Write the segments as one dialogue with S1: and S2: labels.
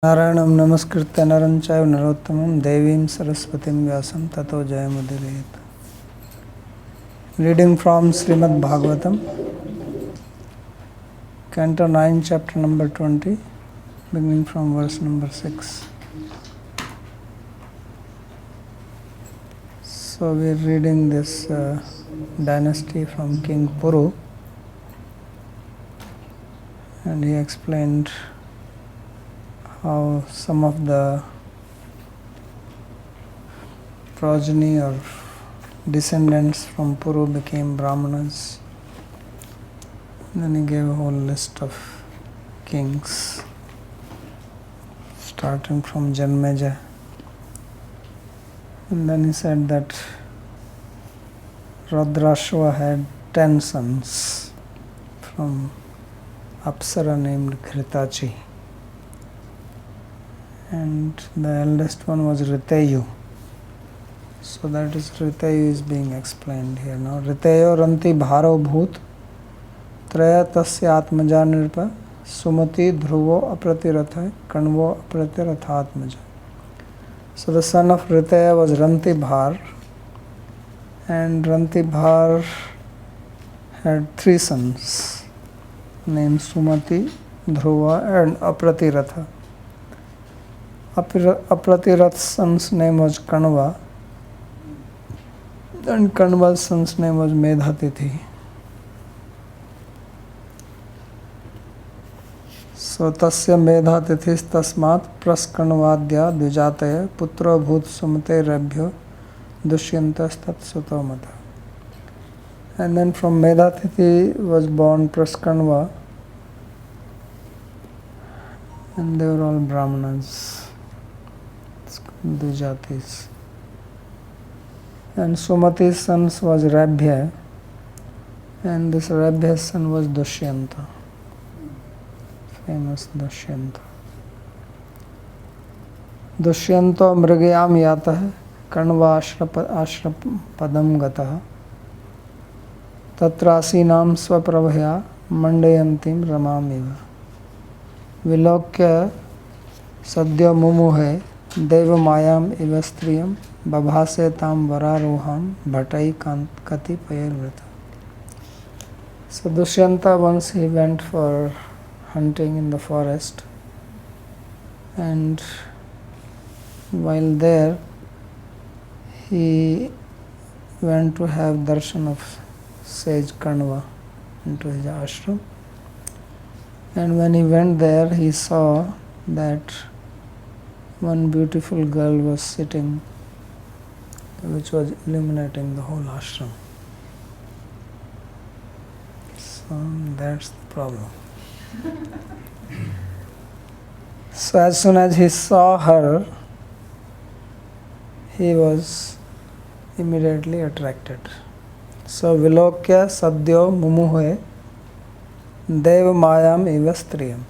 S1: नारायणं नमस्कृत्य नरं चैव नरोत्तमं देवीं सरस्वतीं व्यासं ततो जयमुदीरयेत्. Reading from Srimad Bhagavatam, Canto 9, Chapter number 20, beginning from verse number 6. So we are reading this dynasty from King Puru, and he explained how some of the progeny or descendants from Puru became Brahmanas. And then he gave a whole list of kings, starting from Janmeja. And then he said that Rudrashva had 10 sons from Apsara named Kritachi. And the eldest one was Riteyu. So that is Riteyu is being explained here now. Riteyo ranti bharo bhut traya tasya atmaja nirpa sumati dhruvo apratiratha kanvo apratirathatmaja. So the son of Riteya was Rantibhar, and Rantibhar had 3 sons named Sumati, Dhruva and Apratiratha. Apratiratha's son's name was Kanva, and Kanva's son's name was Medhatithi. So tasya Medhatithis tasmat praskanvadya dvijataya putro bhut sumate rabhyo dushyantas tat sutomata. And then from Medhatithi was born Praskanva, and they were all Brahmanas, Dvijatis. And Sumati's son was Rabhya, and this Rabhya's son was Dushyanta, famous Dushyanta. Dushyanto mrigayam yatah kanva ashrapadam gatah tatrasinam swaprabhaya mandayantim ramamiva vilokya sadya mumuhe deva mayam iva striyam babhase tam vararoham bhatai kati payarvrata. So Dushyanta, once he went for hunting in the forest, and while there he went to have darshan of sage Kanva into his ashram. And when he went there, he saw that one beautiful girl was sitting, which was illuminating the whole ashram. So that's the problem. So as soon as he saw her, he was immediately attracted. So vilokya sadyo mumuhe deva mayam iva striyam.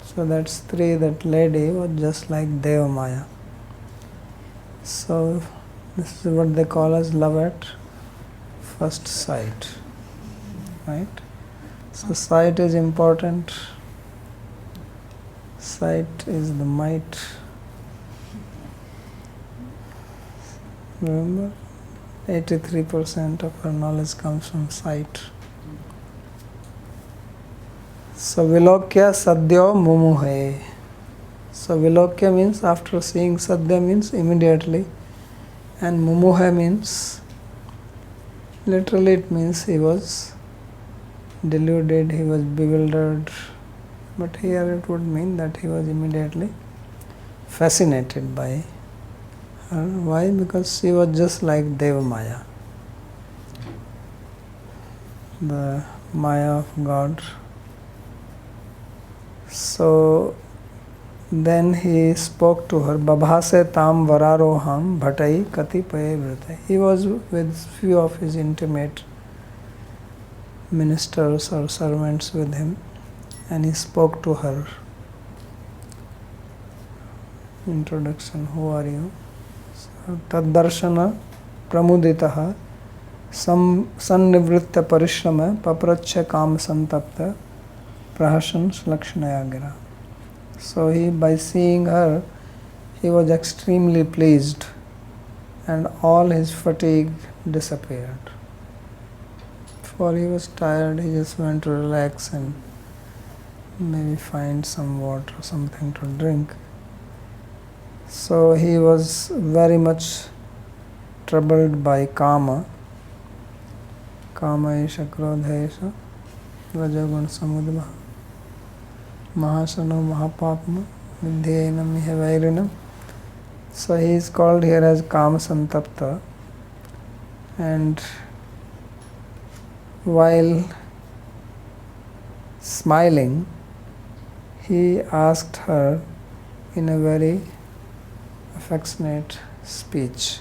S1: So that stri, that lady, was just like Deva Maya. So this is what they call as love at first sight, right? So sight is important. Sight is the might. Remember, 83% of our knowledge comes from sight. So vilokya sadyo mumuhe. So vilokya means after seeing, sadya means immediately, and mumuhe means, literally it means he was deluded, he was bewildered, but here it would mean that he was immediately fascinated by her. Why? Because she was just like Deva Maya, the Maya of God. So then he spoke to her, Babhase tam vararoham bhatai kati paye vrate. He was with few of his intimate ministers or servants with him, and he spoke to her. Introduction, who are you? Taddarshana pramuditaha sannivritta parishrama papracha kam santapta prahashan lakshanaya gira. So by seeing her, he was extremely pleased and all his fatigue disappeared. For he was tired, he just went to relax and maybe find some water or something to drink. So he was very much troubled by kama. Kama isha krodha isha rajagun samudva mahasano mahapapma vidhyenam iha vairinam. So he is called here as Kama Santapta, and while smiling, he asked her in a very affectionate speech,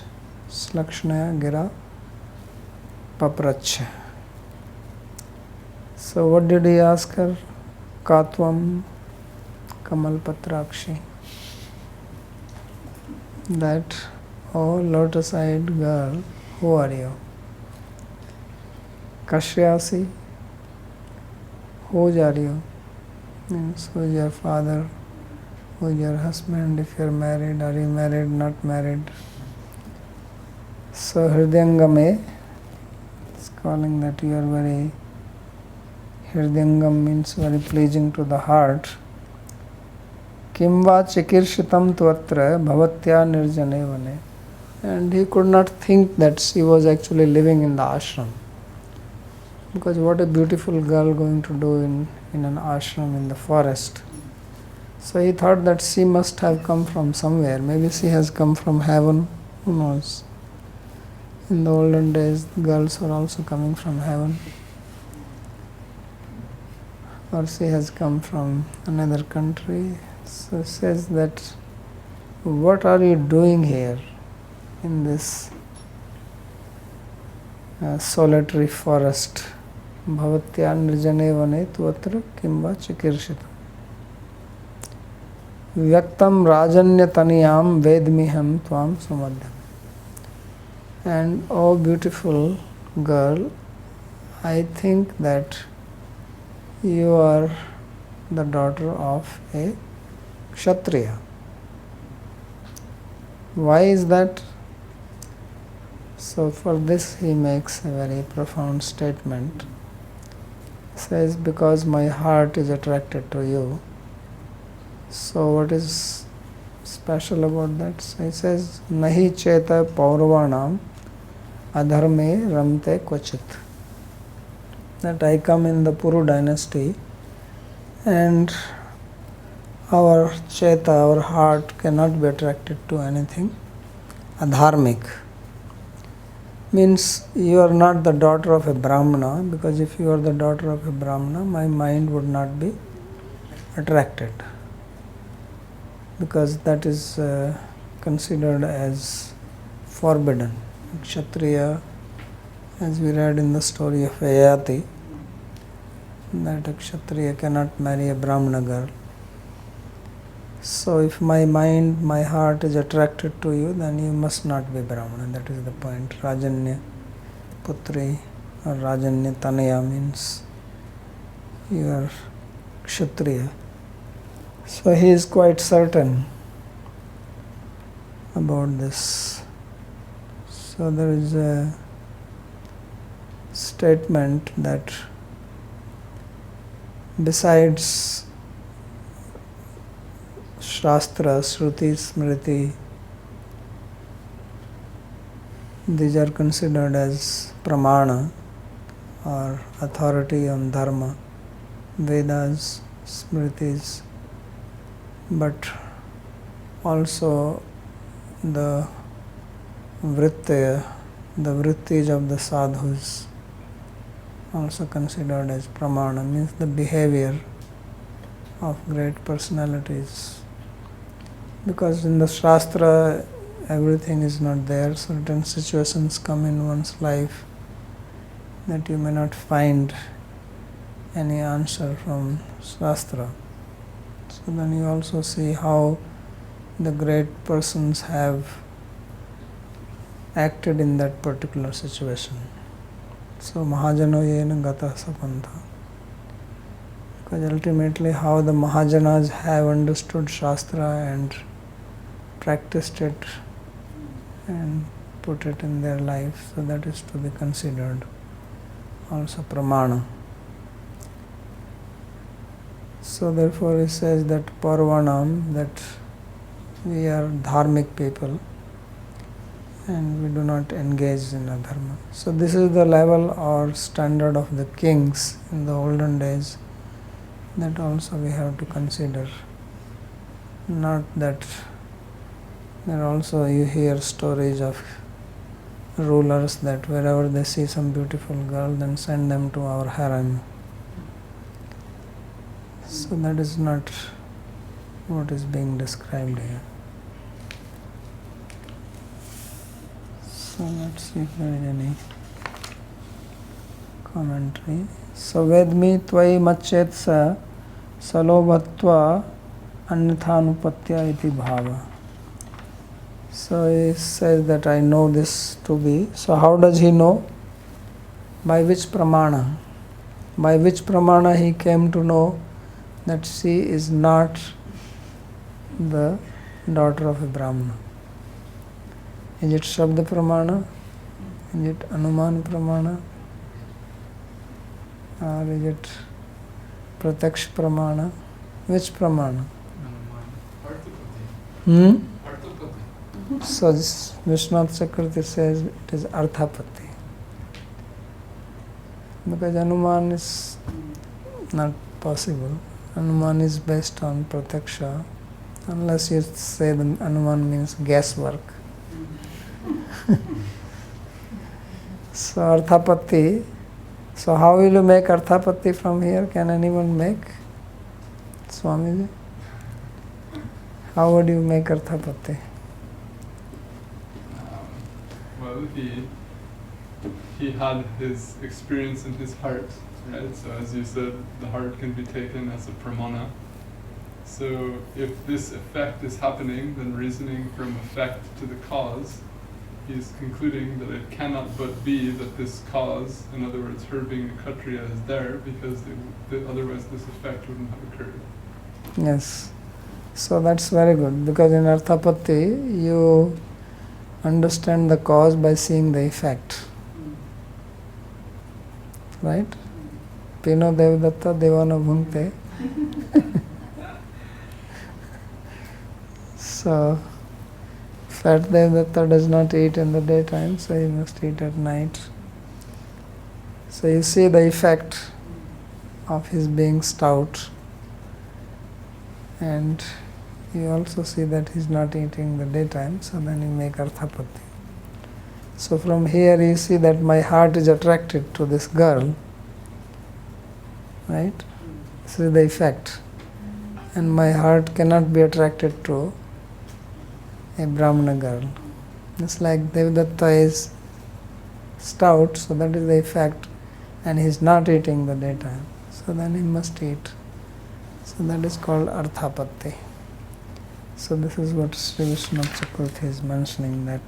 S1: Slakshnaya Gira Papracha. So what did he ask her? Katvam Kamal Patrakshi. That, oh lotus-eyed girl, who are you? Kashyasi, whose are you? Means who is your father, who is your husband, if you are married, are you married, not married? So Hridyangame is calling that you are very, Hridyangam means very pleasing to the heart. Kimva chikirshitam tvatra bhavatya nirjane vane. And he could not think that she was actually living in the ashram. Because what a beautiful girl going to do in an ashram in the forest. So he thought that she must have come from somewhere. Maybe she has come from heaven, who knows. In the olden days, girls were also coming from heaven. Or she has come from another country. So says that, what are you doing here in this solitary forest? Bhavatya nirjane vane tvatra kimva chikirshita. Vyaktam rajanya taniyam vedmiham tvam sumadhyam. And oh beautiful girl, I think that you are the daughter of a Kshatriya. Why is that? So for this he makes a very profound statement. He says, because my heart is attracted to you. So what is special about that? So he says, Nahi cheta pauravanam adharme ramte kvachit. That I come in the Puru dynasty and our cheta, our heart cannot be attracted to anything adharmic. Means you are not the daughter of a Brahmana, because if you are the daughter of a Brahmana, my mind would not be attracted. Because that is considered as forbidden. Kshatriya, as we read in the story of Yayati, that a Kshatriya cannot marry a Brahmana girl. So if my mind, my heart is attracted to you, then you must not be Brahmana. That is the point. Rajanya Putri or Rajanya Tanaya means you are Kshatriya. So he is quite certain about this. So there is a statement that besides Shastra, Shruti, Smriti, these are considered as pramana or authority on dharma, Vedas, Smritis, but also the vritya, the vrittis of the sadhus, also considered as pramana, means the behavior of great personalities. Because in the Shastra, everything is not there. Certain situations come in one's life that you may not find any answer from Shastra. So then you also see how the great persons have acted in that particular situation. So Mahajano yena gata sapantha. Because ultimately how the Mahajanas have understood Shastra and practiced it and put it in their life, so that is to be considered also pramana. So therefore he says that parvanam, that we are dharmic people and we do not engage in adharma. So this is the level or standard of the kings in the olden days, that also we have to consider. Not that there also you hear stories of rulers that wherever they see some beautiful girl, then send them to our harem. So that is not what is being described here. So let's see if there is any commentary. So vedmi tvai machetsa salobhatva anyathanupatya iti bhava. So he says that I know this to be. So how does he know? By which pramana? By which pramana he came to know that she is not the daughter of a Brahmana? Is it Shabda pramana? Is it Anuman pramana? Or is it Pratyaksh pramana? Which pramana? So this Vishwanath Chakravarti says it is Arthapati. Because Anuman is not possible. Anuman is based on Pratyaksha, unless you say the Anuman means guesswork. So Arthapati. So how will you make Arthapati from here? Can anyone make? Swamiji? How would you make Arthapati?
S2: Well, he had his experience in his heart, right? So as you said, the heart can be taken as a pramana. So if this effect is happening, then reasoning from effect to the cause, he's concluding that it cannot but be that this cause, in other words, her being a Kshatriya, is there, because otherwise this effect wouldn't have occurred.
S1: Yes. So that's very good, because in Arthapati you understand the cause by seeing the effect. Right? Pino Devdatta Devana Bhunkte. So fat Devdatta does not eat in the daytime, so he must eat at night. So you see the effect of his being stout, and you also see that he's not eating in the daytime, so then you make Arthapati. So from here you see that my heart is attracted to this girl, right? This is the effect. And my heart cannot be attracted to a Brahmana girl. Just like Devdatta is stout, so that is the effect, and he is not eating in the daytime, so then he must eat. So that is called Arthapatti. So this is what Sri Vishwanath Chakravarti is mentioning, that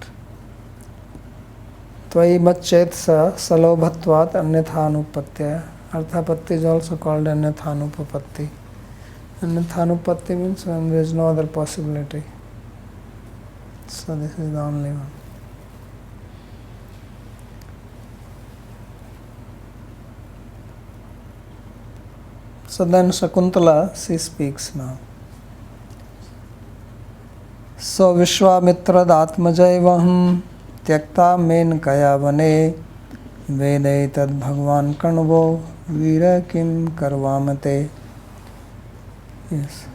S1: Tvai machetsa salobhatvat anyathanupatya. Arthapatti is also called anyathanupapatti. Anyathanupatti means when there is no other possibility. So this is the only one. So then Shakuntala, she speaks now. So Vishwamitrad Atmajayvaham Tyakta Men Kaya Vane Vedai Tad Bhagwan Kanvo Vira Kim Karvamate. Yes.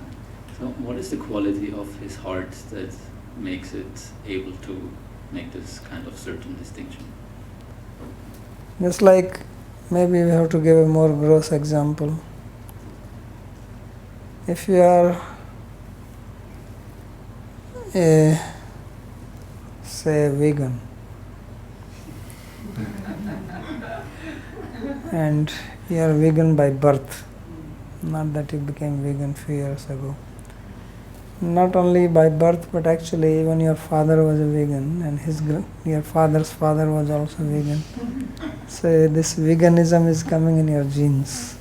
S3: So what is the quality of his heart that makes it able to make this kind of certain distinction?
S1: Just like, maybe we have to give a more gross example. If you are say vegan, and you are vegan by birth, not that you became vegan few years ago. Not only by birth, but actually even your father was a vegan, and your father's father was also vegan. So this veganism is coming in your genes.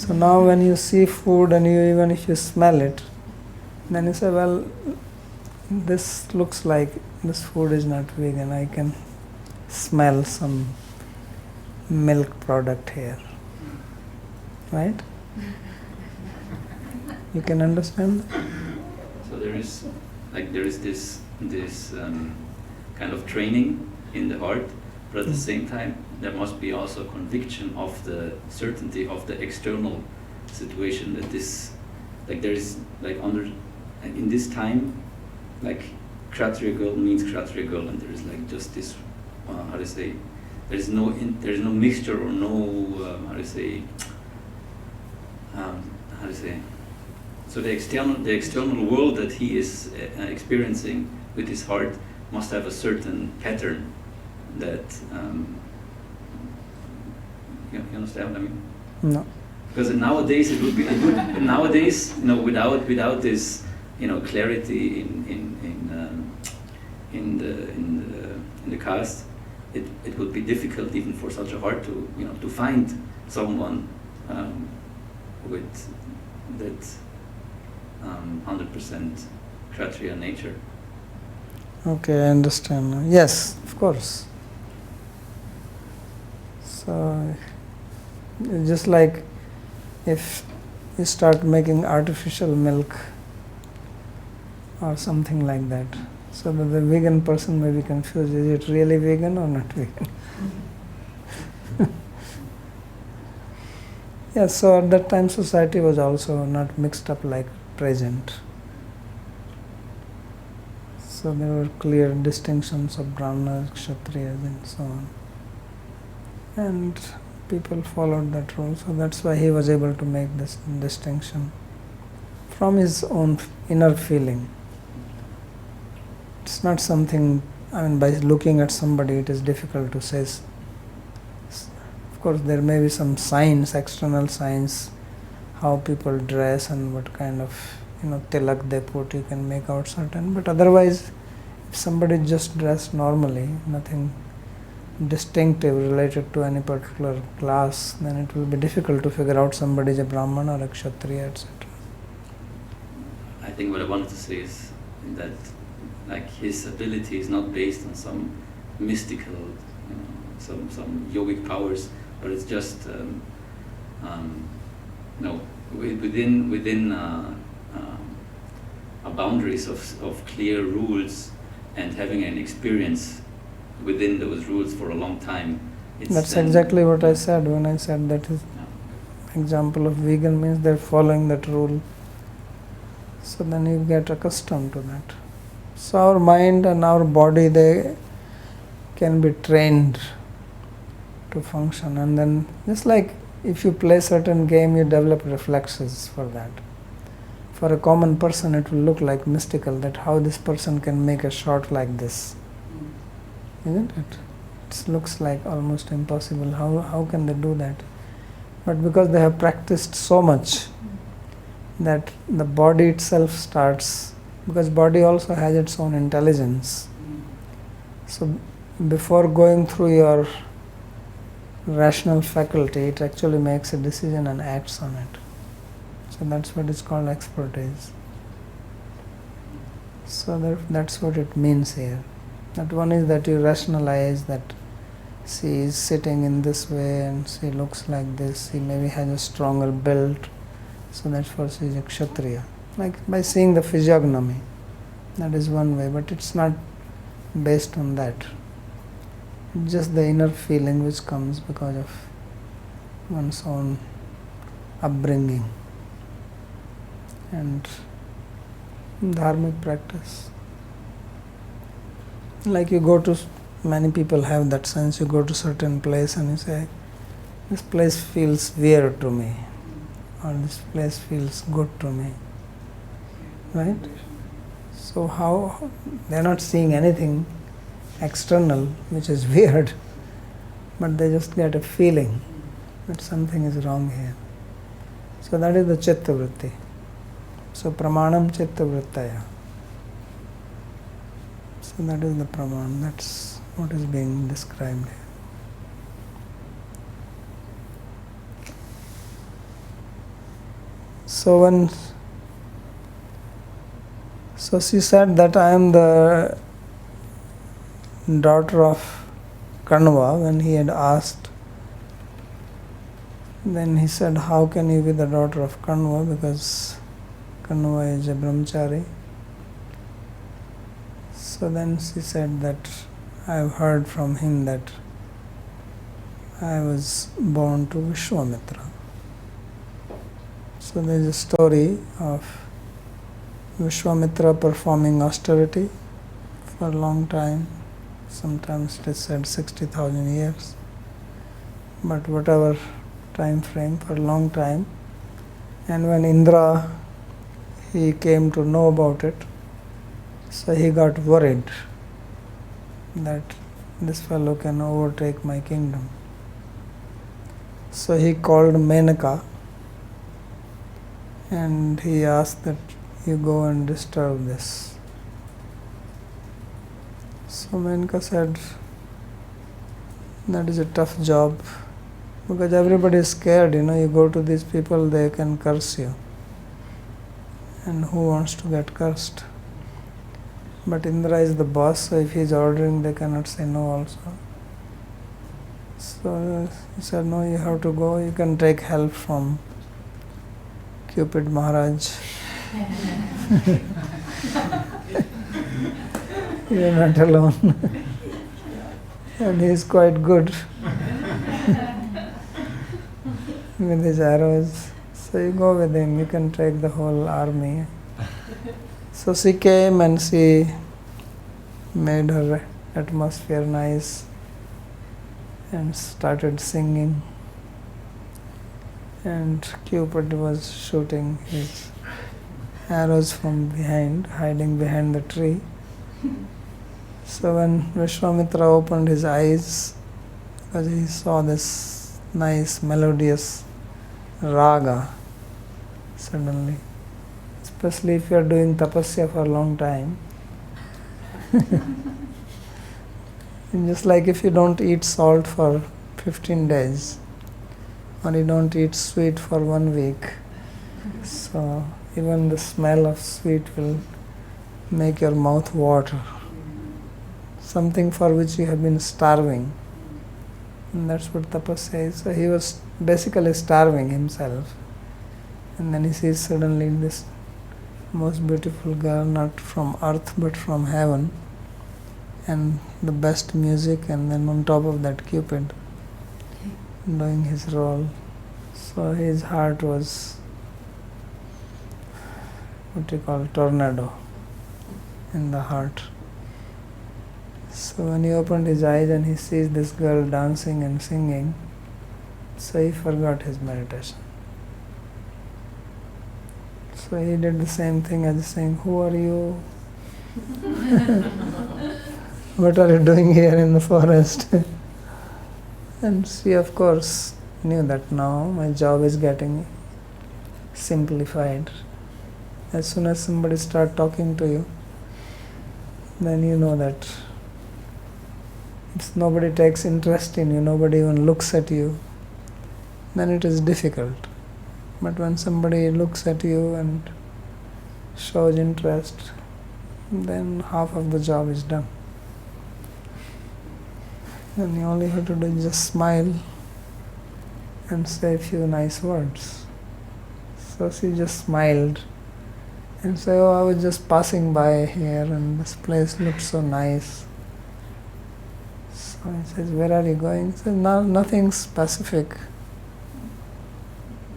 S1: So now when you see food and even if you smell it, then you say, well, this looks like this food is not vegan. I can smell some milk product here. Right? You can understand?
S3: So there is this kind of training in the heart, but at the same time there must be also conviction of the certainty of the external situation, that this, like there is, like under, in this time, like Kshatriya girl means Kshatriya girl, and there is like just this, how to say, there is no mixture or no, how to say, so the external world that he is experiencing with his heart must have a certain pattern that, you understand what I mean?
S1: No.
S3: Because nowadays it would be nowadays, without this, clarity in the caste, it would be difficult even for such a heart to find someone with that 100% Kshatriya nature.
S1: Okay, I understand now. Yes, of course. So, just like if you start making artificial milk or something like that, so that the vegan person may be confused, is it really vegan or not vegan? Yes, so at that time society was also not mixed up like present. So there were clear distinctions of Brahmanas, Kshatriyas and so on. And people followed that rule, so that's why he was able to make this distinction from his own inner feeling. It's not something, by looking at somebody it is difficult to say. Of course there may be some signs, external signs, how people dress and what kind of tilak they put, you can make out certain, but otherwise if somebody just dressed normally, nothing distinctive related to any particular class, then it will be difficult to figure out somebody is a Brahmana or a Kshatriya, etc.
S3: I think what I wanted to say is that like his ability is not based on some mystical, some yogic powers, but it's just within boundaries of clear rules and having an experience within those rules for a long time.
S1: That's exactly what I said when I said that is example of vegan means they're following that rule. So then you get accustomed to that. So our mind and our body, they can be trained to function, and then just like if you play certain game, you develop reflexes for that. For a common person it will look like mystical, that how this person can make a shot like this, isn't it? It looks like almost impossible. How can they do that? But because they have practiced so much that the body itself starts, because body also has its own intelligence. So before going through your rational faculty, it actually makes a decision and acts on it. So that's what is called expertise. So that's what it means here. That one is that you rationalize that she is sitting in this way and she looks like this, she maybe has a stronger build, so therefore she is a Kshatriya. Like by seeing the physiognomy, that is one way, but it's not based on that. Just the inner feeling which comes because of one's own upbringing and dharmic practice. Like you go to, many people have that sense, you go to certain place and you say, this place feels weird to me, or this place feels good to me, right? So how, they're not seeing anything external which is weird, but they just get a feeling that something is wrong here. So that is the chitta vritti. So pramanam chitta vrittaya. So that is the praman, that's what is being described here. So she said that I am the daughter of Kanva. When he had asked, then he said, how can you be the daughter of Kanva, because Kanva is a brahmachari. So then she said that I have heard from him that I was born to Vishwamitra. So there is a story of Vishwamitra performing austerity for a long time. Sometimes it is said 60,000 years. But whatever time frame, for a long time. And when Indra, he came to know about it, so he got worried that this fellow can overtake my kingdom. So he called Menaka and he asked that you go and disturb this. So Menaka said, that is a tough job, because everybody is scared, you go to these people, they can curse you. And who wants to get cursed? But Indra is the boss, so if he is ordering, they cannot say no also. So he said, no, you have to go, you can take help from Cupid Maharaj. You are not alone. And he is quite good with his arrows. So you go with him, you can take the whole army. So she came and she made her atmosphere nice and started singing. And Cupid was shooting his arrows from behind, hiding behind the tree. So when Vishwamitra opened his eyes, because he saw this nice melodious raga suddenly, especially if you are doing tapasya for a long time. And just like if you don't eat salt for 15 days, or you don't eat sweet for 1 week, so even the smell of sweet will make your mouth water. Something for which you have been starving. And that's what tapasya is. So he was basically starving himself. And then he sees suddenly this most beautiful girl, not from earth but from heaven, and the best music, and then on top of that Cupid doing his role. So his heart was what you call tornado in the heart. So when he opened his eyes and he sees this girl dancing and singing, so he forgot his meditation. So he did the same thing as saying, who are you? What are you doing here in the forest? And she of course knew that now my job is getting simplified. As soon as somebody starts talking to you, then you know that if nobody takes interest in you, nobody even looks at you, then it is difficult. But when somebody looks at you and shows interest, then half of the job is done. And you only have to do is just smile and say a few nice words. So she just smiled and said, oh, I was just passing by here and this place looks so nice. So he says, where are you going? He says, no, nothing specific.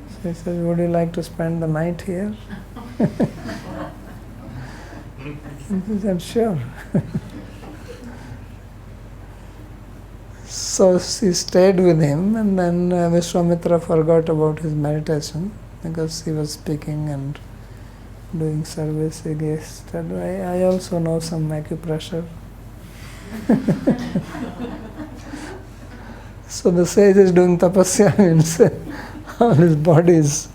S1: So he says, would you like to spend the night here? And he said, sure. So she stayed with him, and then Vishwamitra forgot about his meditation because he was speaking and doing service. He said, I also know some acupressure. So the sage is doing tapasya, means all his body is,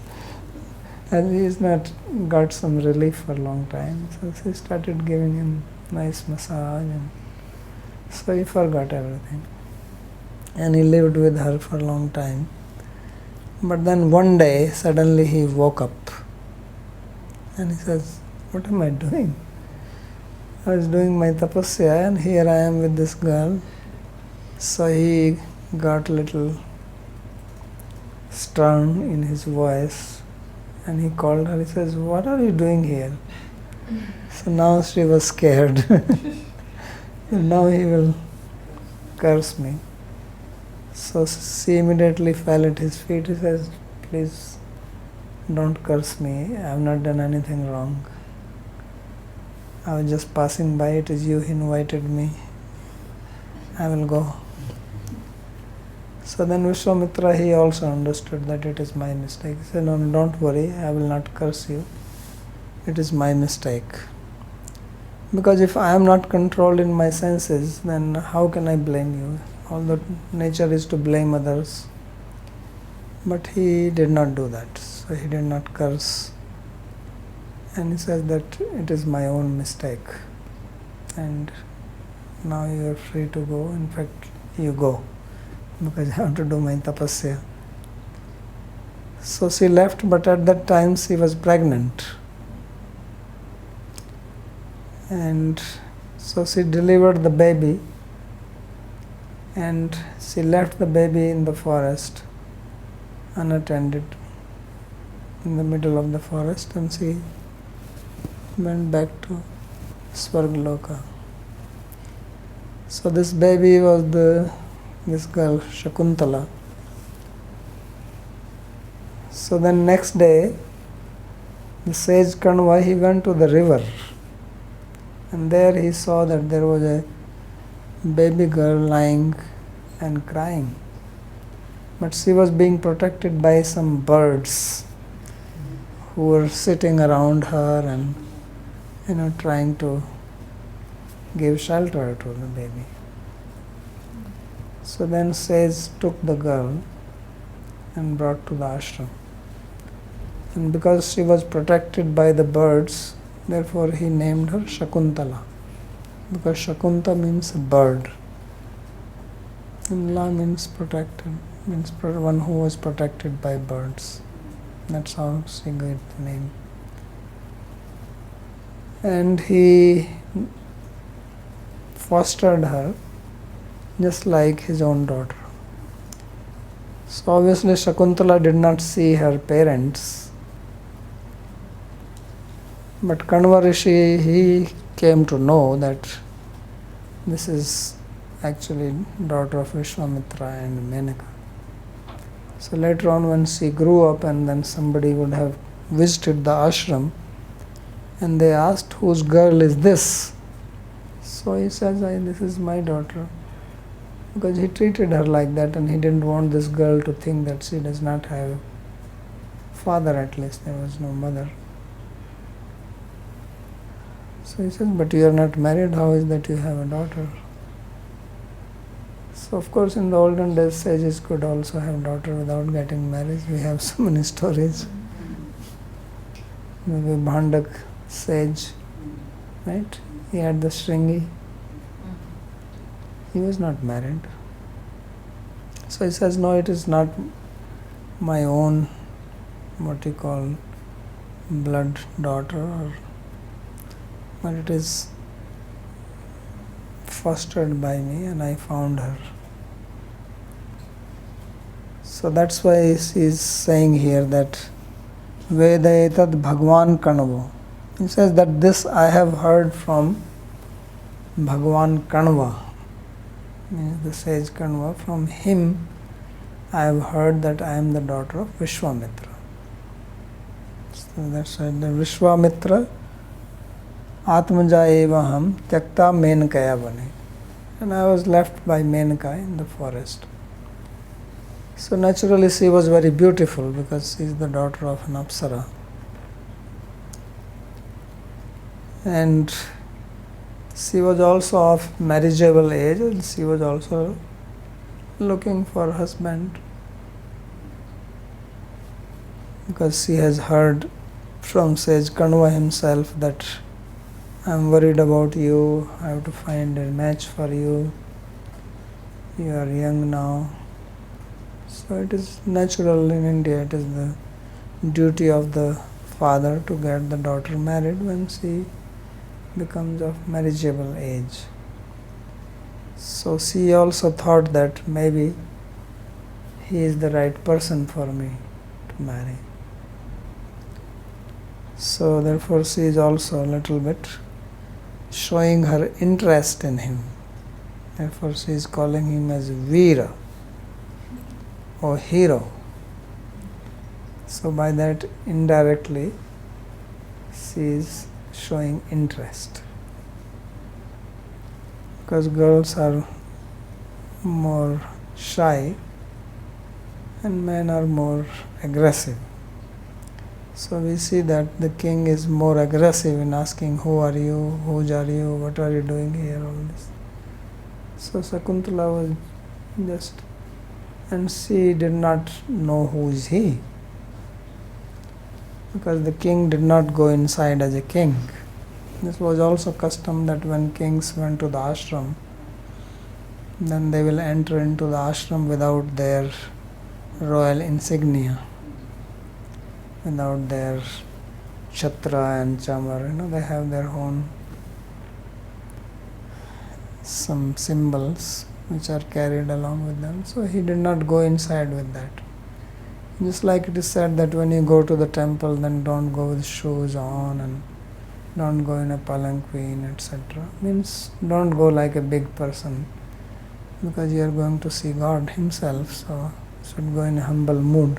S1: and he has not got some relief for a long time. So she started giving him nice massage, and so he forgot everything. And he lived with her for a long time. But then one day, suddenly he woke up And he says, what am I doing? I was doing my tapasya and here I am with this girl. So he got a little stern in his voice and he called her. He says, what are you doing here? So now she was scared. And now he will curse me. So she immediately fell at his feet. He says, please don't curse me. I have not done anything wrong. I was just passing by. It is you who invited me. I will go. So then Vishwamitra, he also understood that it is my mistake. He said, no, don't worry. I will not curse you. It is my mistake. Because if I am not controlled in my senses, then how can I blame you? Although nature is to blame others. But he did not do that. So he did not curse. And he says that it is my own mistake. And now you are free to go. In fact, you go. Because I have to do my tapasya. So she left, but at that time she was pregnant. And so she delivered the baby and she left the baby in the forest unattended in the middle of the forest, and she went back to Svargaloka. So this baby was this girl Shakuntala. So then next day the sage Kanva, he went to the river. And there he saw that there was a baby girl lying and crying. But she was being protected by some birds who were sitting around her and trying to give shelter to the baby. So then Sage took the girl and brought to the ashram. And because she was protected by the birds, therefore he named her Shakuntala, because Shakunta means a bird and La means protected, means one who was protected by birds. That's how she got the name. And he fostered her just like his own daughter. So obviously Shakuntala did not see her parents. But Kanva Rishi, he came to know that this is actually daughter of Vishwamitra and Menaka. So later on when she grew up and then somebody would have visited the ashram and they asked, whose girl is this? So he says, this is my daughter. Because he treated her like that and he didn't want this girl to think that she does not have a father, at least there was no mother. So he says, but you are not married, how is that you have a daughter? So of course in the olden days sages could also have daughter without getting married. We have so many stories. Maybe Bhandak sage, right? He had the Shringi. He was not married. So he says, no, it is not my own, what you call, blood daughter, but it is fostered by me and I found her. So that's why she is saying here that Vedaetad Bhagwan Kanavo. He says that this I have heard from Bhagwan Kanva, means the sage Kanva. From him I have heard that I am the daughter of Vishwamitra. So that's why the Vishwamitra Atmaja eva ham tyakta Menakaya bane. And I was left by Menaka in the forest. So naturally she was very beautiful because she is the daughter of an Apsara. And she was also of marriageable age and she was also looking for a husband. Because she has heard from sage Kanva himself that I am worried about you, I have to find a match for you, you are young now. So it is natural in India, it is the duty of the father to get the daughter married when she becomes of marriageable age. So she also thought that maybe he is the right person for me to marry. So therefore she is also a little bit showing her interest in him. Therefore she is calling him as Veera or hero. So by that indirectly she is showing interest. Because girls are more shy and men are more aggressive. So we see that the king is more aggressive in asking, who are you, whose are you, what are you doing here, all this. So Sakuntala was just, and she did not know who is he, because the king did not go inside as a king. This was also custom that when kings went to the ashram, then they will enter into the ashram without their royal insignia, without their chhatra and chamar. They have their own some symbols which are carried along with them. So he did not go inside with that. Just like it is said that when you go to the temple, then don't go with shoes on and don't go in a palanquin, etc. Means don't go like a big person, because you are going to see God himself, so should go in a humble mood.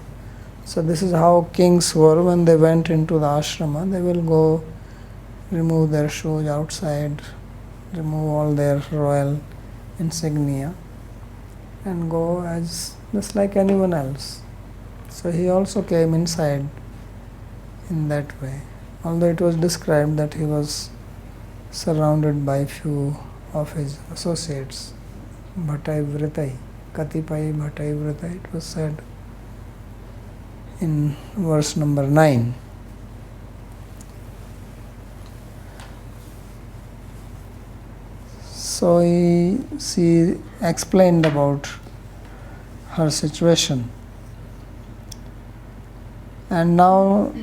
S1: So this is how kings were when they went into the ashrama. They will go remove their shoes outside, remove all their royal insignia and go as just like anyone else. So he also came inside in that way. Although it was described that he was surrounded by few of his associates, Bhattai Vritai, Katipai Bhattai Vritai, it was said in verse number 9. So she explained about her situation, and now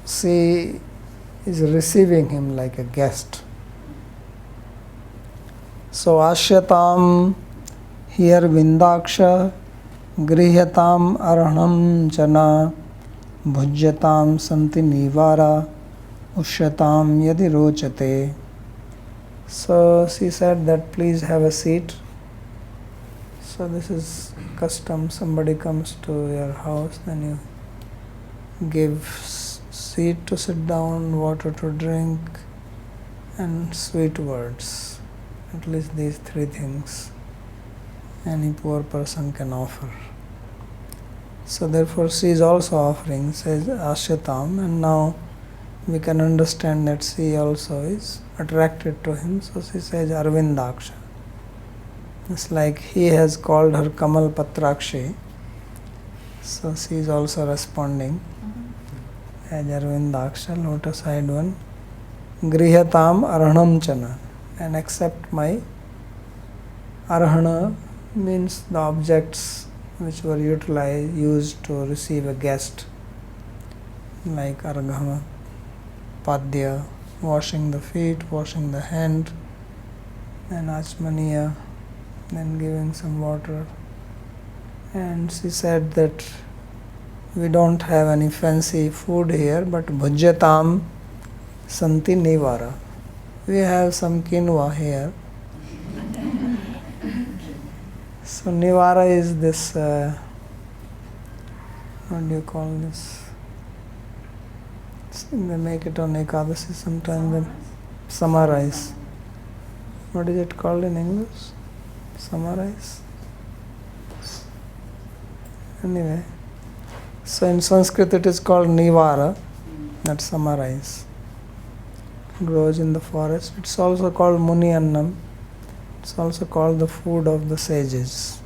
S1: she is receiving him like a guest. So Ashyatam, here Vindaksha, Grihyatam Arhanam Jana, Bhujyatam Santi Nivara, Ushyatam Yadi Rochate. So she said that please have a seat. So this is custom. Somebody comes to your house, then you give seat to sit down, water to drink, and sweet words. At least these three things any poor person can offer. So therefore she is also offering, says Ashyatam, and now we can understand that she also is attracted to him. So she says Arvindaksha. It's like he has called her Kamal Patrakshi. So she is also responding as Arvindaksha, lotus-eyed one. Grihyatam Arhanam Chana, and accept my Arhana means the objects which were used to receive a guest, like Arghama, Padya, washing the feet, washing the hand, and Achmaniya, then giving some water. And she said that we don't have any fancy food here, but Bhujyatam Santi Nivara. We have some quinoa here. So Nivara is this, what do you call this? They make it on Ekadasi sometimes, then summarize. What is it called in English? Summarize? Anyway, so in Sanskrit it is called Nivara, that summarize. Grows in the forest. It's also called Muni Annam. It's also called the food of the sages,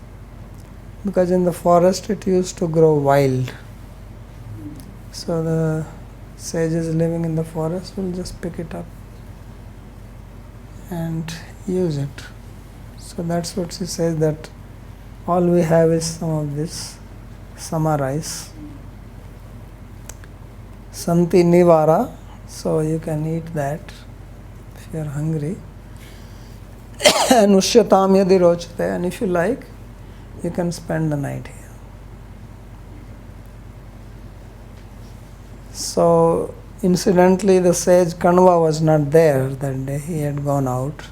S1: because in the forest it used to grow wild. So the sages living in the forest will just pick it up and use it. So that's what she says, that all we have is some of this, summarize. Santi Nivara, so you can eat that if you are hungry. And Ushyatam Yadi Rochate, and if you like, you can spend the night here. So, incidentally, the sage Kanva was not there that day. He had gone out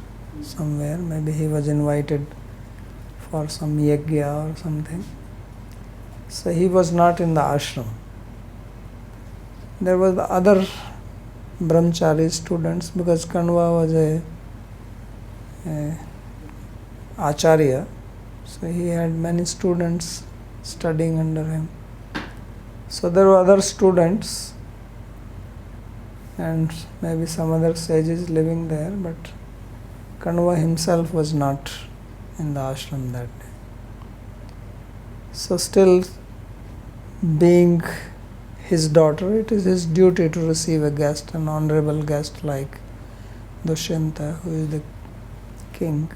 S1: somewhere. Maybe he was invited for some yajna or something. So, he was not in the ashram. There were the other brahmachari students, because Kanva was a acharya. So, he had many students studying under him. So, there were other students and maybe some other sages living there, but Kanva himself was not in the ashram that day. So still, being his daughter, it is his duty to receive a guest, an honorable guest like Dushyanta, who is the king.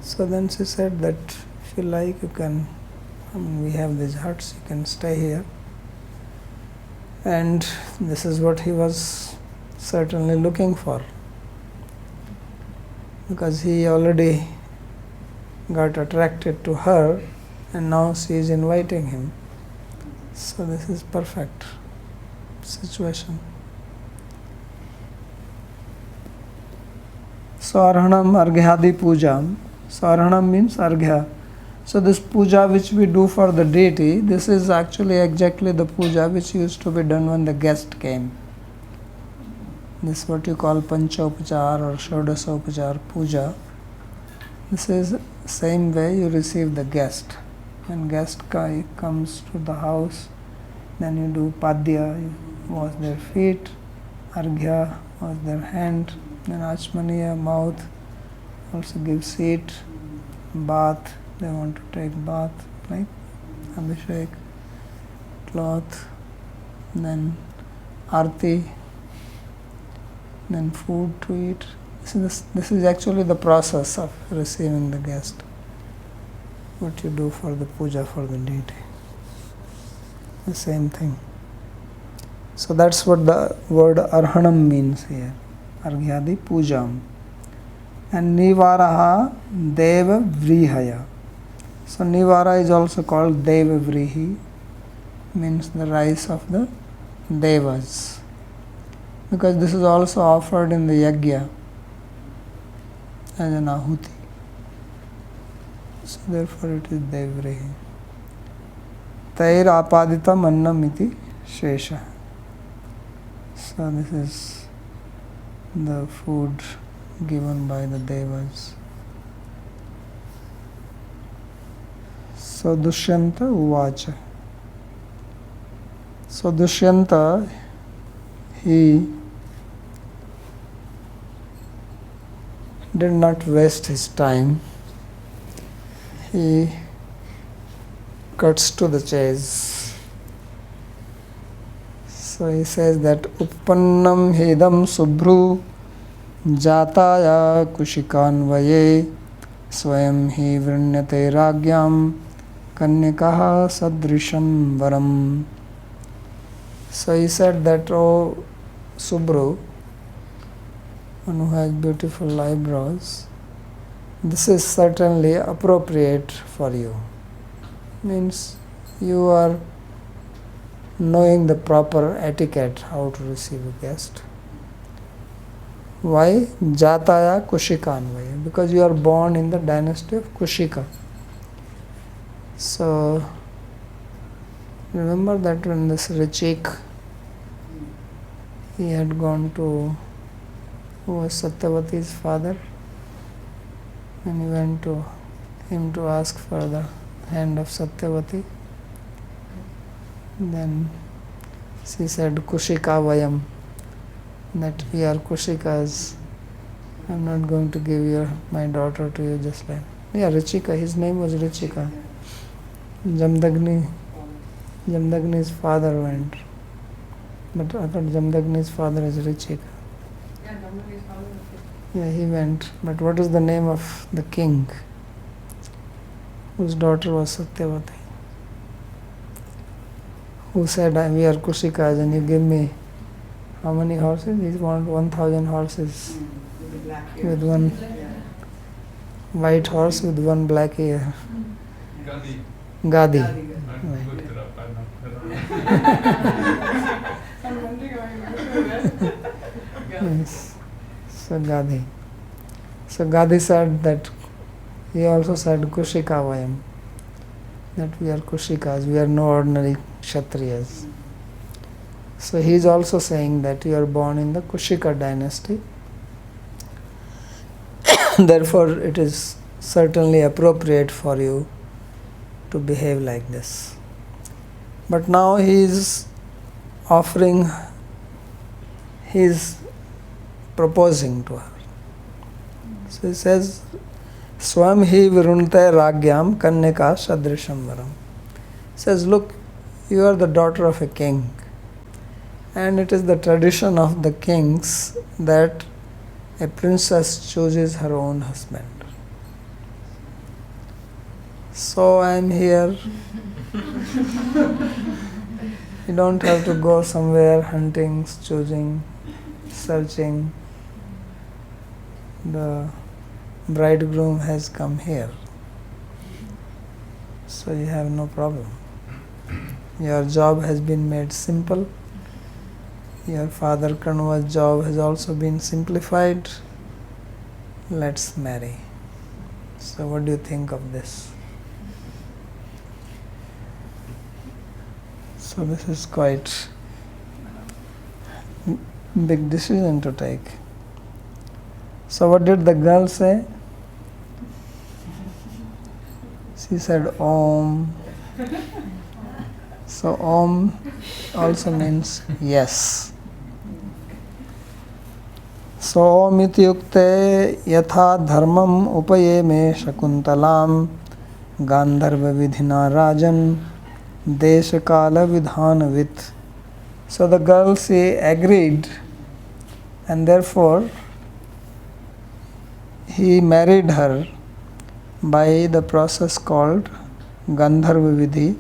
S1: So then she said that if you like, you can, we have these huts, you can stay here. And this is what he was certainly looking for, because he already got attracted to her and now she is inviting him. So this is perfect situation. So Arhanam Arghyadi Pujam. So Arhanam means Arghya. So this puja which we do for the deity, this is actually exactly the puja which used to be done when the guest came. This is what you call Panchopachar or Shodasopachar puja. This is same way you receive the guest. When guest comes to the house, then you do Padya, you wash their feet, Arghya, wash their hand, then Achmaniya, mouth, also give seat, bath. They want to take bath, like Abhishek, cloth, then Arti, then food to eat. This is actually the process of receiving the guest. What you do for the puja for the deity. The same thing. So that's what the word Arhanam means here. Arghyadi Pujam. And Nivaraha Deva Vrihaya. So Nivara is also called Deva Vrihi, means the rice of the Devas, because this is also offered in the yajna as an ahuti. So therefore it is Deva Vrihi. Tair apadita mannam iti shesha. So this is the food given by the Devas. So Dushyanta Uvacha. So Dushyanta, he did not waste his time. He cuts to the chase. So he says that Uppannam Hedam Subhru Jataya Kushikanvaye Swayam Hi Vrinyate Ragyam Kanyakaha Sadrisham Varam. So he said that, oh Subhru, one who has beautiful eyebrows, this is certainly appropriate for you. Means you are knowing the proper etiquette, how to receive a guest. Why? Jataya Kushikanvaya, because you are born in the dynasty of Kushika. So remember that when this Richik, he had gone to, who was Satyavati's father, and he went to him to ask for the hand of Satyavati. Then she said, Kushika Vayam, that we are Kushikas. I am not going to give my daughter to you just like. Yeah, Richika, his name was Richika. Jamdagni's father went. But I thought Jamdagni's father is Richika.
S4: Yeah, Jamdagni's father was Richika.
S1: Yeah, he went. But what is the name of the king whose daughter was Satyavati? who said we are Kushikas and you give me how many horses? He want 1,000 horses
S5: With the black
S1: with
S5: ears.
S1: one
S5: Yeah.
S1: white horse with one black ear.
S2: Gandhi.
S1: Gadi.
S5: Gadi.
S2: I
S1: Right.
S2: looked it up. I don't know.
S4: I'm wondering why you know that.
S1: Yes. So Gadi. So Gadi said that he also said Kushika Vayam. That we are Kushikas, we are no ordinary Kshatriyas. So he is also saying that you are born in the Kushika dynasty. Therefore, it is certainly appropriate for you to behave like this. But now he is offering, he is proposing to her. So he says, Swam hi virunte ragyam kanyaka sadrisham varam. Says, look, you are the daughter of a king. And it is the tradition of the kings that a princess chooses her own husband. So I am here. You don't have to go somewhere hunting, choosing, searching. The bridegroom has come here. So you have no problem. Your job has been made simple. Your father Kanwa's job has also been simplified. Let's marry. So what do you think of this? So this is quite big decision to take. So what did the girl say? She said Om. So Om also means yes. So Om iti yukte yatha dharmam upaye me shakuntalam gandharva vidhina rajan deshakala vidhanavit. So the girl, she agreed, and therefore he married her by the process called Gandharva Vidhi,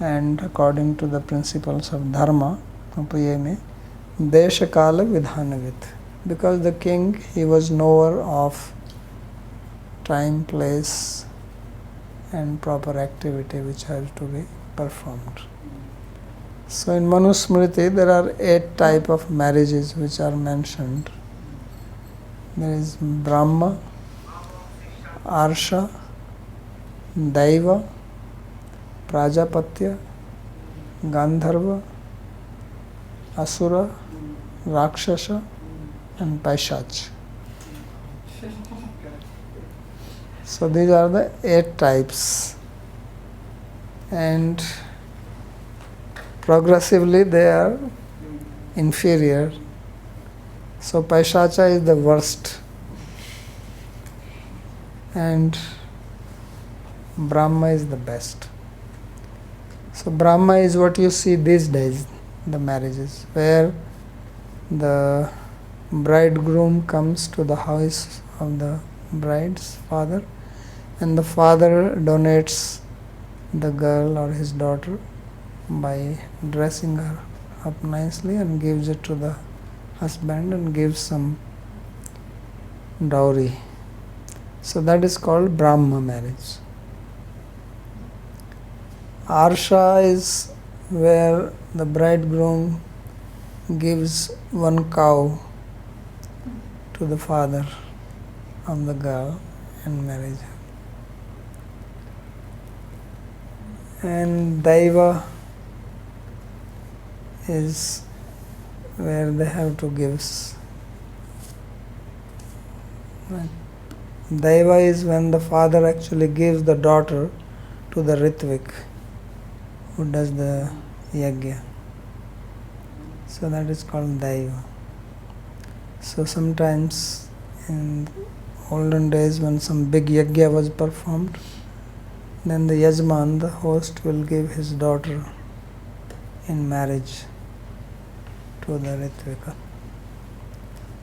S1: and according to the principles of Dharma, Upayeme, Deshakala Vidhanavit. Because the king, he was knower of time, place, and proper activity which has to be performed. So in Manusmriti, there are 8 types of marriages which are mentioned. There is Brahma, Arsha, Daiva, Prajapatya, Gandharva, Asura, Rakshasa, and Paishach. So these are the 8 types, and progressively they are inferior. So Paishacha is the worst, and Brahma is the best. So Brahma is what you see these days, the marriages, where the bridegroom comes to the house of the bride's father, and the father donates the girl or his daughter by dressing her up nicely and gives it to the husband and gives some dowry. So that is called Brahma marriage. Arsha is where the bridegroom gives one cow to the father of the girl and marries her. And Daiva is where they have to give. Daiva is when the father actually gives the daughter to the Ritvik who does the yajna. So that is called Daiva. So sometimes in olden days when some big yajna was performed, then the Yajman, the host, will give his daughter in marriage to the Ritvika.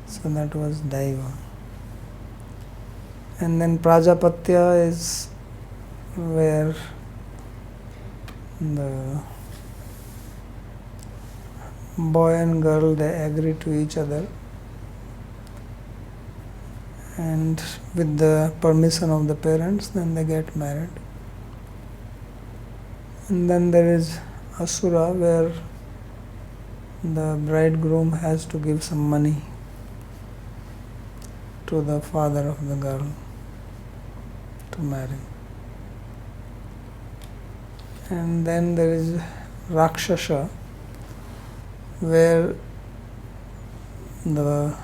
S1: So that was Daiva. And then Prajapatya is where the boy and girl, they agree to each other, and with the permission of the parents, then they get married. And then there is Asura, where the bridegroom has to give some money to the father of the girl to marry. And then there is Rakshasa, where the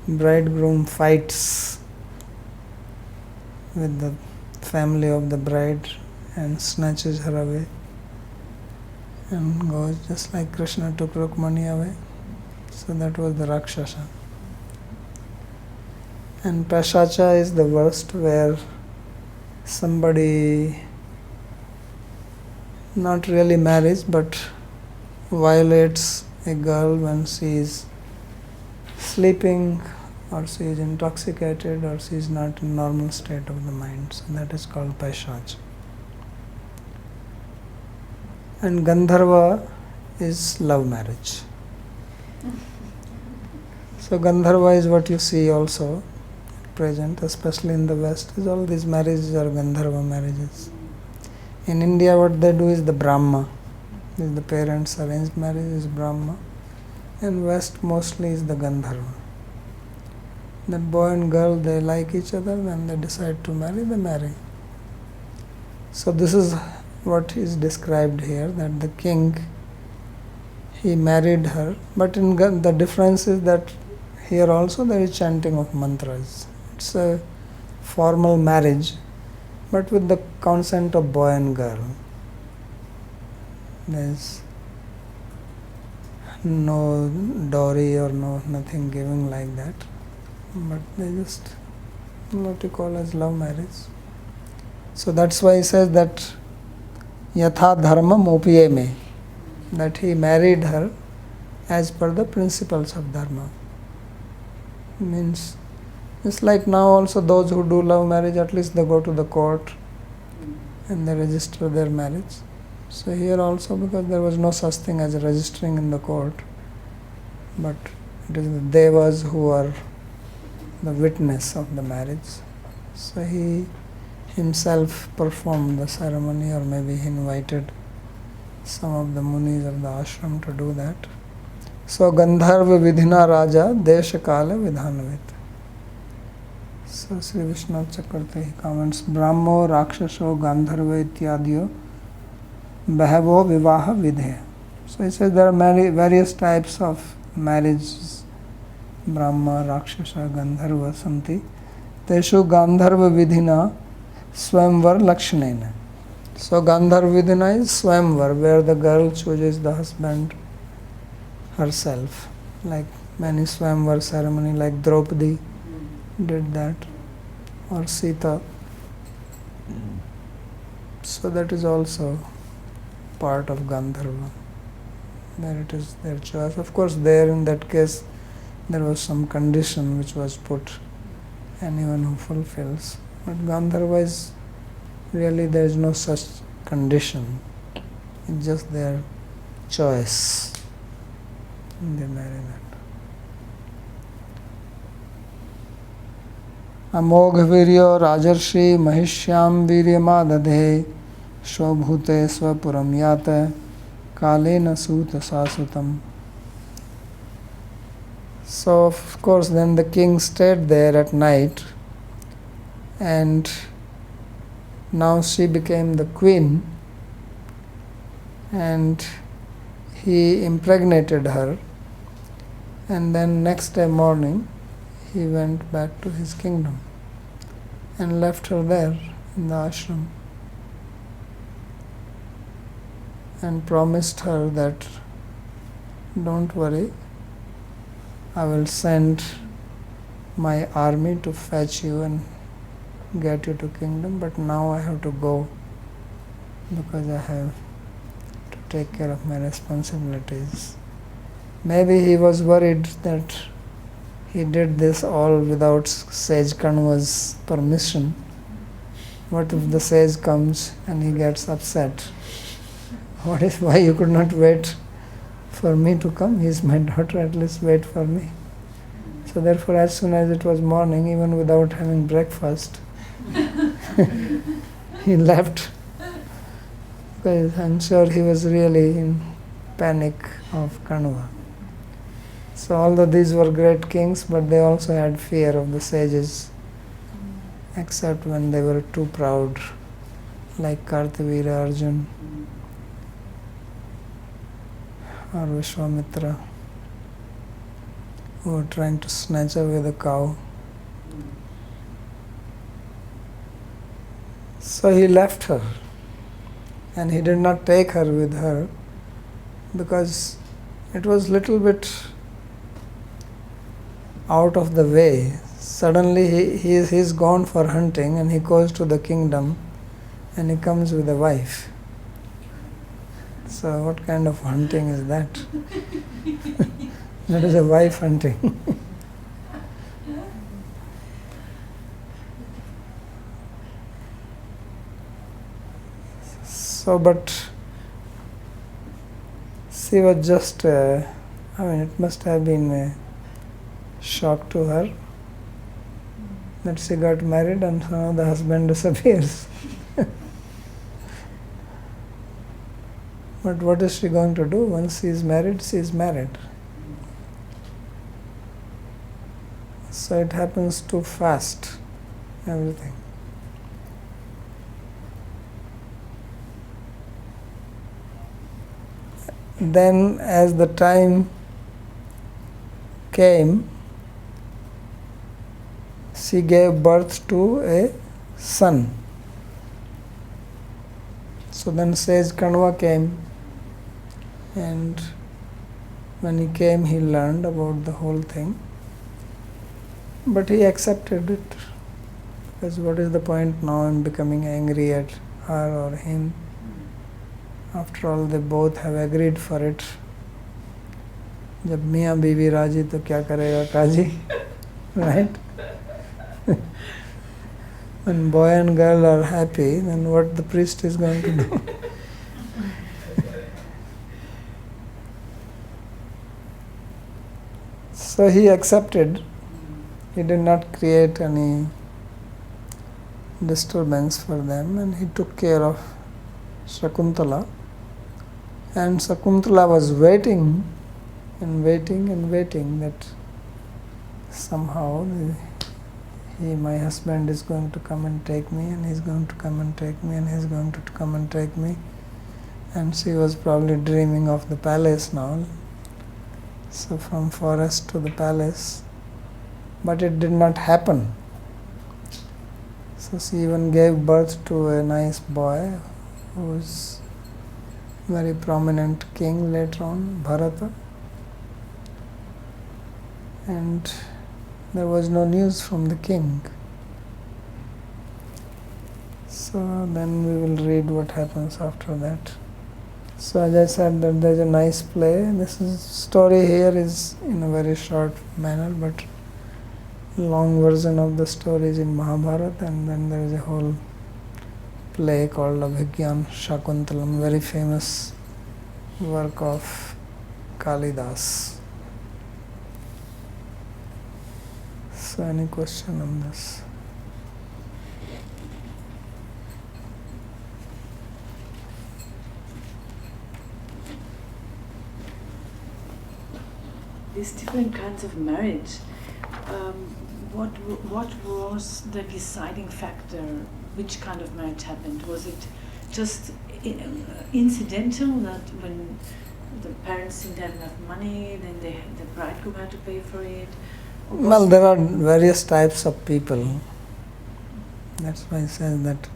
S1: bridegroom fights with the family of the bride and snatches her away and goes, just like Krishna took Rukmani away. So that was the Rakshasa. And Paishacha is the worst, where somebody not really marries but violates a girl when she is sleeping, or she is intoxicated, or she is not in normal state of the mind. So that is called Paishacha. And Gandharva is love marriage. So Gandharva is what you see also present, especially in the West, is all these marriages are Gandharva marriages. In India, what they do is the Brahma. Is the parents' arranged marriage is Brahma. In West, mostly is the Gandharva. That boy and girl, they like each other, when they decide to marry, they marry. So this is what is described here, that the king, he married her, but in the difference is that here also there is chanting of mantras. It's a formal marriage, but with the consent of boy and girl. There's no dowry or nothing given like that, but they just what you call as love marriage. So that's why he says that yatha dharma mopiyeme, that he married her as per the principles of dharma. Means it's like now also those who do love marriage, at least they go to the court and they register their marriage. So here also, because there was no such thing as registering in the court, but it is the devas who are the witness of the marriage. So he himself performed the ceremony, or maybe he invited some of the munis of the ashram to do that. So Gandharva Vidhina Raja Desha Kala Vidhanavit. So Sri Vishnu Chakravarti comments, Brahmo Rakshasho Gandharva Ityadyo Bahavo Vivaha Vidhe. So he says there are many various types of marriages. Brahma, Rakshasa, Gandharva Santi. Teshu Gandharva Vidhina Swamvar Lakshanena. So Gandharva Vidhina is Swamvar, where the girl chooses the husband herself. Like many Swamvar ceremony, like Draupadi did that, or Sita. So that is also part of Gandharva. There it is their choice. Of course, there in that case, there was some condition which was put, anyone who fulfills. But Gandharva is really, there is no such condition. It's just their choice. And they marry that. Amogh virya rajarshi mahishyam viryama Shobhute swapuram yata kalena suta sasutam. So of course then the king stayed there at night, and now she became the queen, and he impregnated her, and then next day morning he went back to his kingdom and left her there in the ashram, and promised her that, don't worry, I will send my army to fetch you and get you to kingdom, but now I have to go because I have to take care of my responsibilities. Maybe he was worried that he did this all without sage Kanva's permission. What if the sage comes and he gets upset? Why you could not wait for me to come. He is my daughter, at least wait for me. So therefore, as soon as it was morning, even without having breakfast, he left. Because I'm sure he was really in panic of Kanva. So although these were great kings, but they also had fear of the sages, except when they were too proud, like Kartavira Arjun or Vishwamitra, who were trying to snatch away the cow. So he left her, and he did not take her with her because it was little bit out of the way. Suddenly he's gone for hunting and he goes to the kingdom and he comes with a wife. So what kind of hunting is that? That is a wife hunting. So, but she was just, it must have been a shock to her that she got married and now the husband disappears. But what is she going to do? Once she is married, she is married. So it happens too fast, everything. Then as the time came, she gave birth to a son. So then sage Kanva came, and when he came he learned about the whole thing. But he accepted it, because what is the point now in becoming angry at her or him? After all, they both have agreed for it. जब मियाँ बीवी राजी तो क्या करेगा काजी, right? When boy and girl are happy, then what the priest is going to do? So he accepted. He did not create any disturbance for them, and he took care of Shakuntala. And Shakuntala was waiting and waiting and waiting that somehow my husband is going to come and take me, and he's going to come and take me, and he's going to come and take me. And she was probably dreaming of the palace now. So from forest to the palace. But it did not happen. So she even gave birth to a nice boy who was very prominent king later on, Bharata. And there was no news from the king. So then we will read what happens after that. So as I said, that there is a nice play. This story here is in a very short manner, but long version of the story is in Mahabharata, and then there is a whole play called Abhigyan Shakuntalam, very famous work of Kalidas. So any question on this?
S5: These different kinds of marriage, what was the deciding factor? Which kind of marriage happened? Was it just incidental that when the parents didn't have enough money, then the bridegroom had to pay for it?
S1: Well, there are various types of people. That's why I said that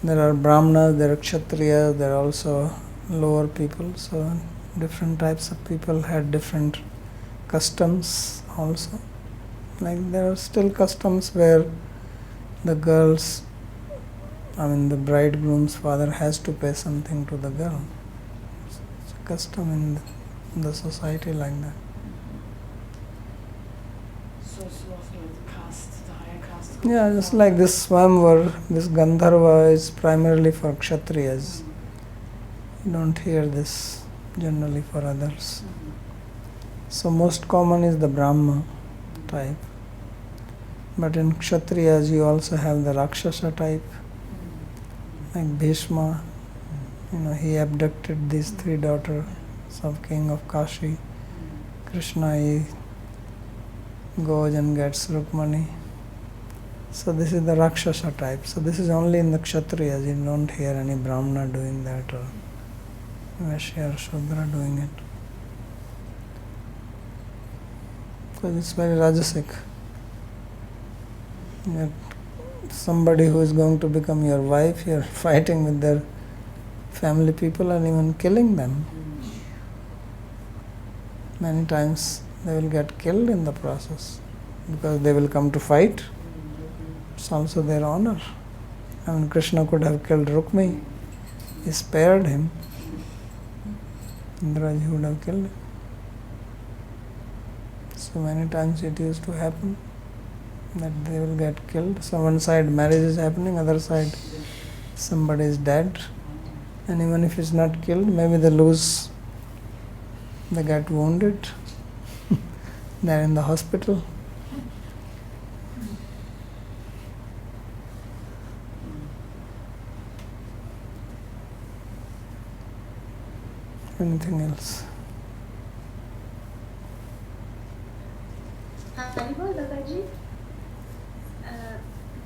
S1: there are Brahmanas, there are Kshatriyas, there are also lower people. So different types of people had different customs also. Like there are still customs where the girls, the bridegroom's father has to pay something to the girl. It's a custom in the society like that.
S5: So it's also like the caste, the higher caste.
S1: Yeah, just like this Swamvar, this Gandharva is primarily for Kshatriyas. You don't hear this generally for others. So most common is the Brahma type. But in Kshatriyas you also have the Rakshasa type. Like Bhishma, he abducted these 3 daughters of king of Kashi. Krishna, he goes and gets Rukmani. So this is the Rakshasa type. So this is only in the Kshatriyas. You don't hear any Brahmana doing that or Vaishya or Shudra doing it. Because it's very Rajasic. You're somebody who is going to become your wife, you're fighting with their family people and even killing them. Many times they will get killed in the process because they will come to fight. It's also their honor. I mean, Krishna could have killed Rukmi. He spared him. Indraji would have killed him. So many times it used to happen that they will get killed. So one side marriage is happening, other side somebody is dead. And even if it's not killed, maybe they get wounded. They're in the hospital. Anything else?
S6: Haribol, Dadaji?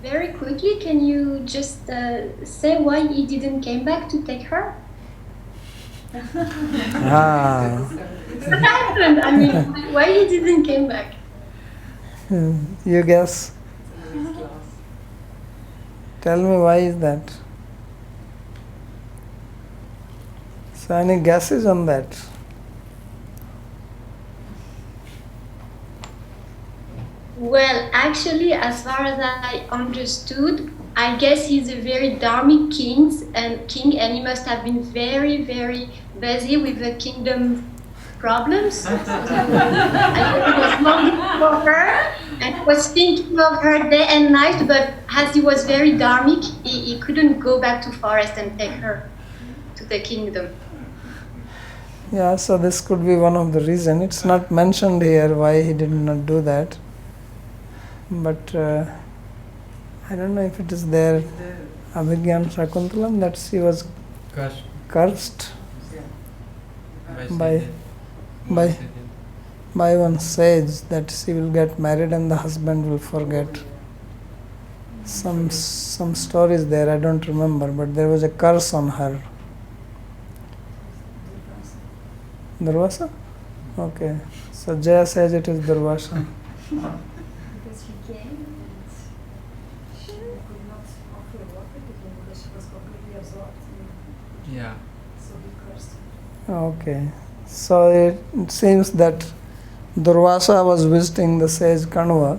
S6: Very quickly, can you just say why he didn't came back to take her?
S1: Ah,
S6: What happened? I mean, why he didn't came back?
S1: you guess. Tell me why is that? So any guesses on that?
S6: Well, actually, as far as I understood, I guess he's a very dharmic king, and he must have been very, very busy with the kingdom problems. I think he was longing for her and was thinking of her day and night, but as he was very dharmic, he couldn't go back to forest and take her to the kingdom.
S1: Yeah, so this could be one of the reasons. It's not mentioned here why he did not do that. But I don't know if it is there, Abhigyan Shakuntalam, that she was cursed by one sage that she will get married and the husband will forget. Some stories there, I don't remember, but there was a curse on her. Durvasa? Okay. So Jaya says it is Durvasa.
S7: Because he came and she could not offer water to him because she was completely absorbed in
S8: Yeah.
S7: so he cursed.
S1: Okay. So it seems that Durvasa was visiting the sage Kanva,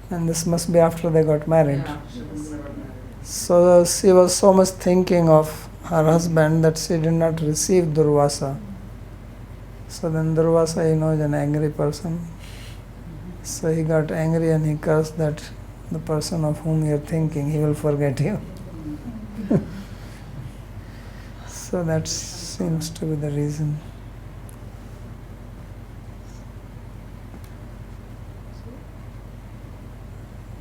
S1: and this must be after they got married. So she was so much thinking of her husband that she did not receive Durvasa. So then Durvasa, is an angry person. So he got angry and he cursed that the person of whom you are thinking, he will forget you. So that seems to be the reason.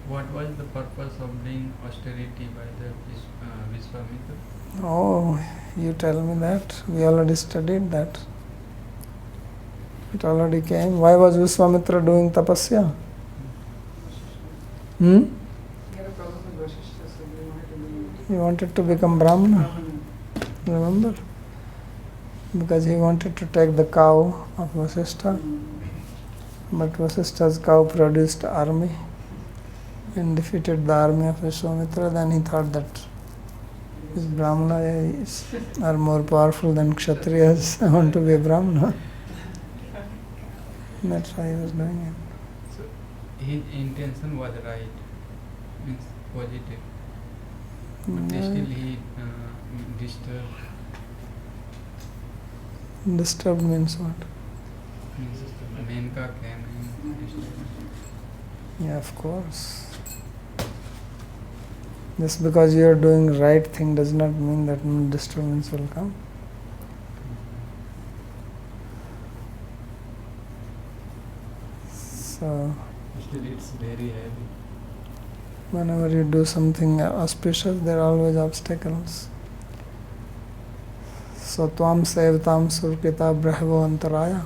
S8: What was the purpose of doing austerity by the Vishwamitra?
S1: Oh, you tell me that. We already studied that. It already came. Why was Vishwamitra doing tapasya?
S7: He had a problem with Vasishtha, so he wanted to be
S1: He wanted to become Brahmana. Remember? Because he wanted to take the cow of Vasishtha. But Vasishtha's cow produced army and defeated the army of Vishwamitra. Then he thought that these Brahmana are more powerful than Kshatriyas. I want to be a Brahmana. That's why he was doing it.
S8: So his intention was right, means positive. But still he disturbed.
S1: Disturbed means what?
S8: Means Menka came and disturbed.
S1: Yeah, of course. Just because you are doing right thing does not mean that no disturbance will come. So
S8: Still, it's very heavy.
S1: whenever you do something auspicious, there are always obstacles. So tvam sevtam surkita brahvo antaraya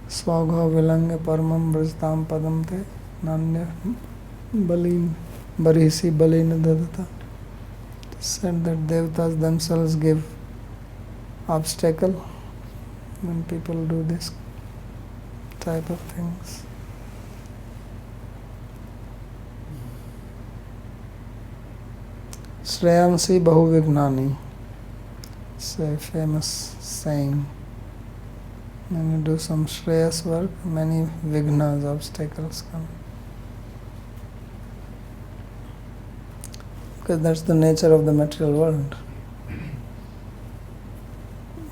S1: swagho vilanga paramam brajtam padam te nanya balin barisi balina dadata. It is said that devatas themselves give obstacle when people do this type of things. Shreyamsi bahu vignani. It's a famous saying. When you do some Shreyas work, many vignas, obstacles come. Because that's the nature of the material world.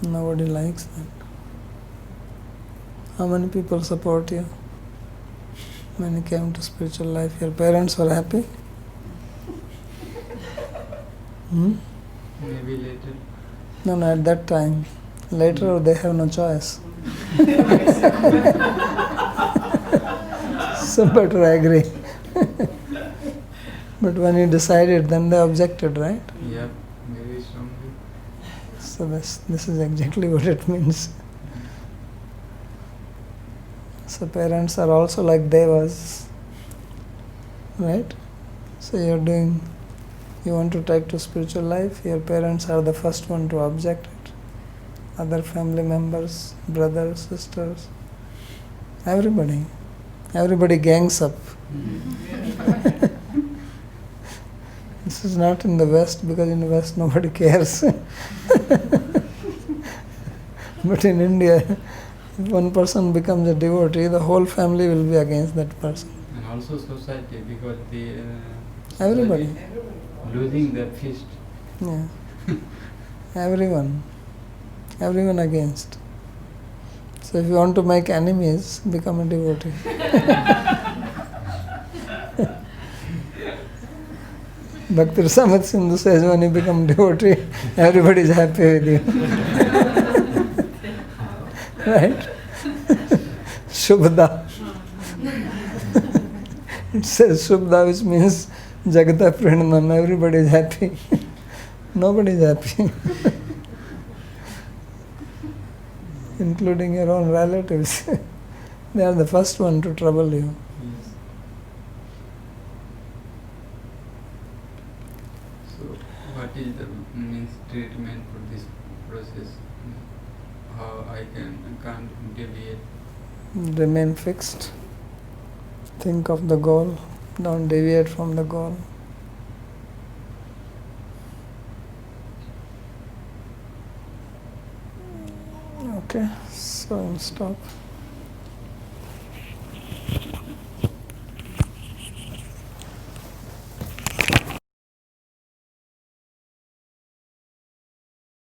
S1: Nobody likes that. How many people support you? When you came to spiritual life, your parents were happy?
S8: Maybe later.
S1: No, at that time. Later, they have no choice. So better I agree. But when you decided, then they objected, right?
S8: Yeah, very strongly.
S1: So this is exactly what it means. So parents are also like devas, right? So you want to take to spiritual life, your parents are the first one to object it. Other family members, brothers, sisters, everybody gangs up. This is not in the West, because in the West nobody cares. But in India, if one person becomes a devotee, the whole family will be against that person.
S8: And also society, because the
S1: Everybody.
S8: losing their feast.
S1: Yeah. Everyone against. So if you want to make enemies, become a devotee. Bhakti Rasamrita Sindhu says when you become devotee, everybody is happy with you. Right? Shubhda. It says Shubhda, which means Jagata Pranam, everybody is happy. Nobody is happy. Including your own relatives. They are the first one to trouble you.
S8: Yes. So, what is the means treatment for this process? How I can't deviate?
S1: Remain fixed. Think of the goal. Don't deviate from the goal. Okay, so stop.